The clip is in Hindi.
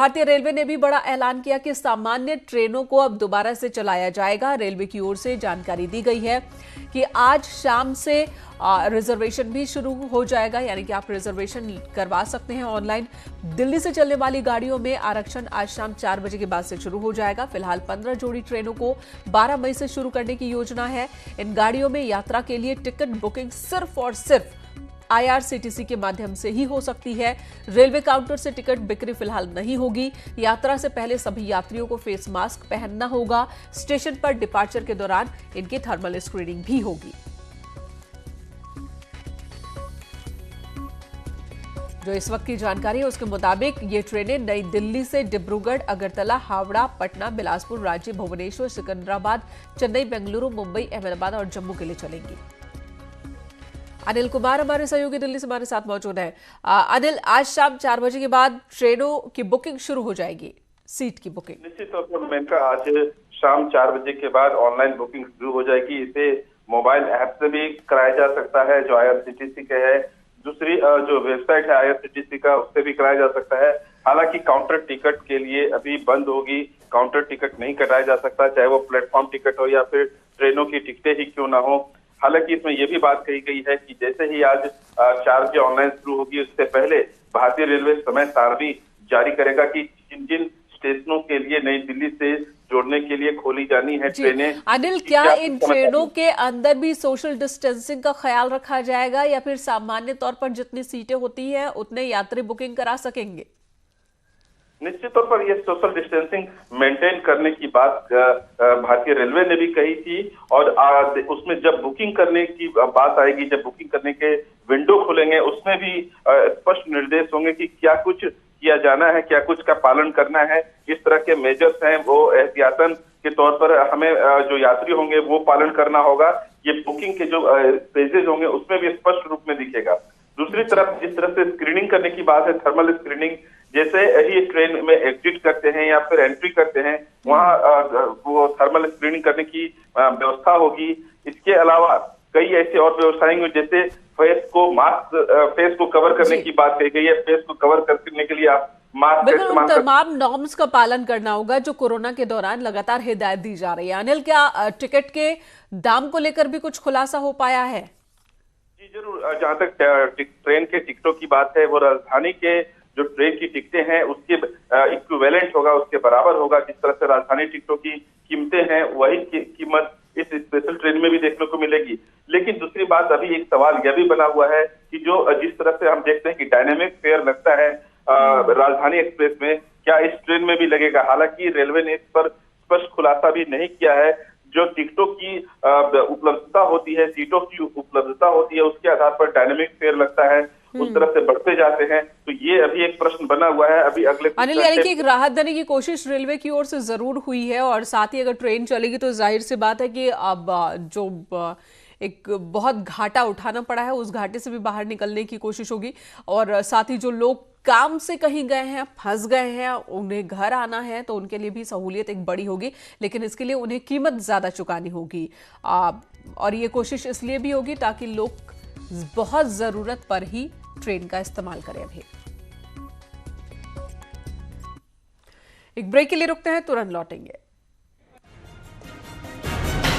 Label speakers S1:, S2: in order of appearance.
S1: भारतीय रेलवे ने भी बड़ा ऐलान किया कि सामान्य ट्रेनों को अब दोबारा से चलाया जाएगा। रेलवे की ओर से जानकारी दी गई है कि आज शाम से रिजर्वेशन भी शुरू हो जाएगा, यानी कि आप रिजर्वेशन करवा सकते हैं ऑनलाइन। दिल्ली से चलने वाली गाड़ियों में आरक्षण आज शाम 4 बजे के बाद से शुरू हो जाएगा। फिलहाल 15 जोड़ी ट्रेनों को 12 मई से शुरू करने की योजना है। इन गाड़ियों में यात्रा के लिए टिकट बुकिंग सिर्फ और सिर्फ IRCTC के माध्यम से ही हो सकती है। रेलवे काउंटर से टिकट बिक्री फिलहाल नहीं होगी। यात्रा से पहले सभी यात्रियों को फेस मास्क पहनना होगा। स्टेशन पर डिपार्चर के दौरान इनकी थर्मल स्क्रीनिंग भी होगी। जो इस वक्त की जानकारी है उसके मुताबिक ये ट्रेनें नई दिल्ली से डिब्रूगढ़, अगरतला, हावड़ा, पटना, बिलासपुर, रांची, भुवनेश्वर, सिकंदराबाद, चेन्नई, बेंगलुरु, मुंबई, अहमदाबाद और जम्मू के लिए चलेंगी। अनिल कुमार हमारे सहयोगी दिल्ली से हमारे साथ मौजूद हैं। अनिल, आज शाम 4 बजे के बाद ट्रेनों की बुकिंग शुरू हो जाएगी, सीट की बुकिंग।
S2: निश्चित तौर पर मेनका आज शाम 4 बजे के बाद ऑनलाइन बुकिंग शुरू हो जाएगी। इसे मोबाइल ऐप से भी कराया जा सकता है जो IRCTC के है। दूसरी जो वेबसाइट है IRCTC का, उससे भी कराया जा सकता है। हालांकि काउंटर टिकट के लिए अभी बंद होगी। काउंटर टिकट नहीं कटाया जा सकता, चाहे वो प्लेटफॉर्म टिकट हो या फिर ट्रेनों की टिकटें ही क्यों ना हो। हालांकि इसमें यह भी बात कही गई है कि जैसे ही आज 4 बजे ऑनलाइन शुरू होगी, उससे पहले भारतीय रेलवे समय सारणी जारी करेगा कि जिन जिन स्टेशनों के लिए नई दिल्ली से जोड़ने के लिए खोली जानी है ट्रेनें।
S1: अनिल, क्या इन ट्रेनों के अंदर भी सोशल डिस्टेंसिंग का ख्याल रखा जाएगा या फिर सामान्य तौर पर जितनी सीटें होती हैं उतने यात्री बुकिंग करा सकेंगे?
S2: निश्चित तौर पर यह सोशल डिस्टेंसिंग मेंटेन करने की बात भारतीय रेलवे ने भी कही थी। और उसमें जब बुकिंग करने की बात आएगी, जब बुकिंग करने के विंडो खुलेंगे, उसमें भी स्पष्ट निर्देश होंगे कि क्या कुछ किया जाना है, क्या कुछ का पालन करना है। इस तरह के मेजर्स हैं वो एहतियातन के तौर पर हमें जो यात्री होंगे वो पालन करना होगा। ये बुकिंग के जो पेजेस होंगे उसमें भी स्पष्ट रूप में दिखेगा। दूसरी तरफ जिस तरह से स्क्रीनिंग करने की बात है, थर्मल स्क्रीनिंग, जैसे ही ट्रेन में एग्जिट करते हैं या फिर एंट्री करते हैं, वहां वो थर्मल स्क्रीनिंग करने की व्यवस्था होगी। इसके अलावा कई ऐसे और व्यवस्थाएं होंगी, जैसे फेस को कवर करने की बात कही गई है। फेस को कवर करने के लिए आप मास्क का इस्तेमाल
S1: तमाम नॉर्म्स का पालन करना होगा जो कोरोना के दौरान लगातार हिदायत दी जा रही है। अनिल, क्या टिकट के दाम को लेकर भी कुछ खुलासा हो पाया है?
S2: जी जरूर। जहां तक ट्रेन के टिकटों की बात है, वो राजधानी के जो ट्रेन की टिकटें हैं उसके इक्विवेलेंट होगा, उसके बराबर होगा। जिस तरह से राजधानी टिकटों की कीमतें हैं वही कीमत इस स्पेशल ट्रेन में भी देखने को मिलेगी। लेकिन दूसरी बात, अभी एक सवाल यह भी बना हुआ है कि जो जिस तरह से हम देखते हैं कि डायनेमिक फेयर लगता है राजधानी एक्सप्रेस में, क्या इस ट्रेन में भी लगेगा? हालांकि रेलवे ने इस पर स्पष्ट खुलासा भी नहीं किया है। जो टिकटों की उपलब्धता होती है, सीटों की उपलब्धता होती है, उसके आधार पर डायनेमिक फेयर लगता है, उस तरह से बढ़ते जाते हैं। तो ये अभी एक प्रश्न बना हुआ है। अभी अगले
S1: अनिल, यानी कि एक राहत देने की कोशिश रेलवे की ओर से जरूर हुई है और साथ ही अगर ट्रेन चलेगी तो जाहिर सी बात है कि अब जो एक बहुत घाटा उठाना पड़ा है उस घाटे से भी बाहर निकलने की कोशिश होगी। और साथ ही जो लोग काम से कहीं गए हैं, फंस गए हैं, उन्हें घर आना है तो उनके लिए भी सहूलियत एक बड़ी होगी, लेकिन इसके लिए उन्हें कीमत ज्यादा चुकानी होगी। और ये कोशिश इसलिए भी होगी ताकि लोग बहुत जरूरत पर ही ट्रेन का इस्तेमाल करें। अभी एक ब्रेक के लिए रुकते हैं, तुरंत लौटेंगे।